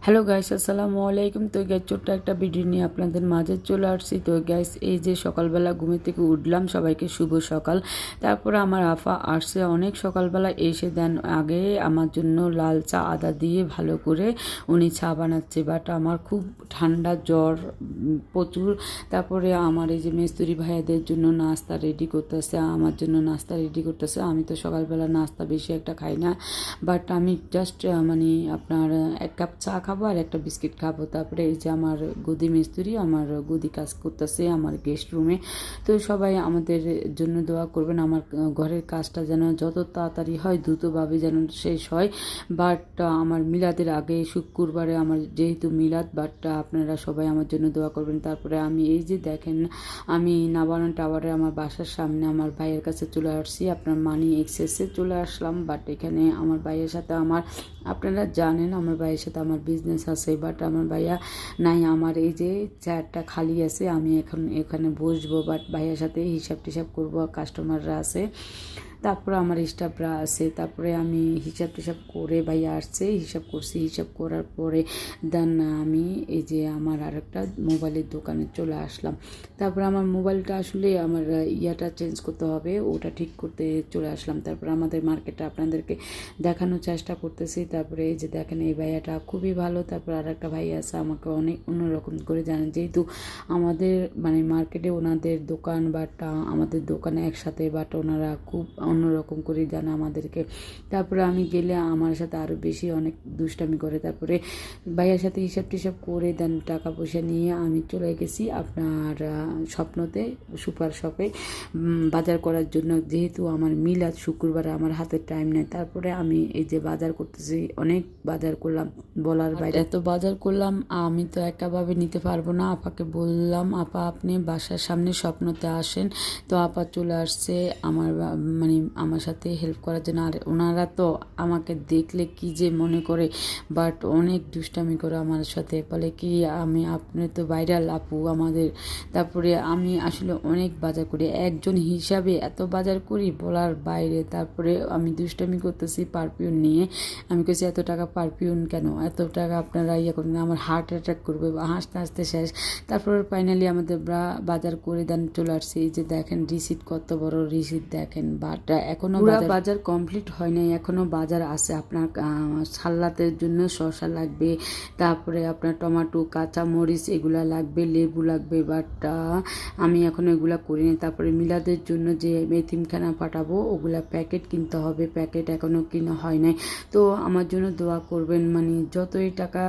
Hello guys, আসসালামু আলাইকুম। তো গাইস, ছোট্ট একটা ভিডিও নিয়ে আপনাদের মাঝে চলে আসছি। তো গাইস, এই যে সকালবেলা ঘুম থেকে উঠলাম, সবাইকে শুভ সকাল। তারপরে আমার আফা আসছে অনেক সকালবেলা, এসে দেন আগে আমার জন্য লাল চা আদা দিয়ে ভালো করে উনি চা বানাচ্ছে। বাট আমার খুব ঠান্ডা জ্বর প্রচুর। তারপরে আমার এই যে মিস্ত্রি ভাইয়াদের জন্য নাস্তা রেডি করতেছে, আমার জন্য নাস্তা রেডি করতেছে। আমি তো সকালবেলা নাস্তা বেশি একটা খাই না, বাট আমি জাস্ট মানে আপনার এক কাপ চা খাবো আর একটা বিস্কিট খাবো। তারপরে এই যে আমার গদি মিস্ত্রি আমার গদি কাজ করতেছে আমার গেস্ট রুমে। তো সবাই আমাদের জন্য দোয়া করবেন, আমার ঘরের কাজটা যেন যত তাড়াতাড়ি হয় দ্রুতভাবে যেন শেষ হয়। বাট আমার মিলাদের আগে শুক্রবারে আমার যেহেতু মিলাদ, বাট আপনারা সবাই আমার জন্য দোয়া করবেন। তারপরে আমি এই যে দেখেন, আমি নাবারন টাওয়ারে আমার বাসার সামনে আমার ভাইয়ের কাছে চলে আসছি, আপনার মানি এক্সেসে চলে আসলাম। বাট এখানে আমার ভাইয়ের সাথে আপনারা জানেন আমার ভাইয়ের সাথে আমার বিজনেস আছে, বাট আমার ভাইয়া নাই। আমার এই যে চেয়ারটা খালি আছে, আমি এখন এখানে বসবো, বাট ভাইয়ের সাথে হিসাব টিসাব করবো, কাস্টমাররা আছে, তারপরে আমার স্টাফরা আছে। তারপরে আমি হিসাব টিসাব করে ভাইয়া আসছে, হিসাব করছি। হিসাব করার পরে দেন আমি এই যে আমার আরেকটা মোবাইলের দোকানে চলে আসলাম। তারপরে আমার মোবাইলটা আসলে আমার ইয়াটা চেঞ্জ করতে হবে, ওটা ঠিক করতে চলে আসলাম। তারপরে আমাদের মার্কেটটা আপনাদেরকে দেখানোর চেষ্টা করতেছি। তারপরে এই যে দেখেন, এই ভাইয়াটা খুবই ভালো। তারপর আর একটা ভাইয়া আছে, আমাকে অনেক অন্যরকম করে জানেন, যেহেতু আমাদের মানে মার্কেটে ওনাদের দোকান, বাট আমাদের দোকানে একসাথে, বাট ওনারা খুব অন্যরকম করে জানে আমাদেরকে। তারপরে আমি গেলে আমার সাথে আরও বেশি অনেক দুষ্টামি করে। তারপরে ভাইয়ার সাথে হিসাব টিসাব করে দেন টাকা পয়সা নিয়ে আমি চলে গেছি আপনার স্বপ্নতে সুপার শপে বাজার করার জন্য, যেহেতু আমার মিলাদ শুক্রবারে আমার হাতে টাইম নেই। তারপরে আমি এই যে বাজার করতেছি, অনেক বাজার করলাম বলার বাইরে। এত বাজার করলাম আমি তো একাভাবে নিতে পারবো না। আপাকে বললাম, আপা আপনি বাসার সামনে স্বপ্নতে আসেন। তো আপা চলে আসছে আমার মানে আমার সাথে হেল্প করার জন্য। আর ওনারা তো আমাকে দেখলে কি যে মনে করে, বাট অনেক দুষ্টামি করে আমার সাথে, বলে কি আপনি তো ভাইরাল আপু আমাদের। তারপরে আমি আসলে অনেক বাজার করি, একজন হিসাবে এত বাজার করি বলার বাইরে। তারপরে আমি দুষ্টামি করতেছি পারফিউম নিয়ে, আমি কেছি এত টাকা পারফিউম কেন, এত টাকা আপনারা ইয়ে করেন, আমার হার্ট অ্যাটাক করবে, হাসতে হাসতে শেষ। তারপর ফাইনালি আমাদের বাজার করে দেন চলে আসছি। এই যে দেখেন রিসিট, কত বড় রিসিট দেখেন। বাট এখনো বাজার কমপ্লিট হয় নাই, এখনো বাজার আছে। আপনার সালাতের জন্য শসা লাগবে, তারপরে আপনার টমেটো, কাঁচা মরিচ এগুলা লাগবে, লেবু লাগবে, বাট আমি এখন এগুলা করিনি। তারপরে মিলাদের জন্য যে এতিমখানা পাঠাবো ওগুলা প্যাকেট কিনতে হবে, প্যাকেট এখনো কিনা হয় নাই। তো আমার জন্য দোয়া করবেন, মানে যতই টাকা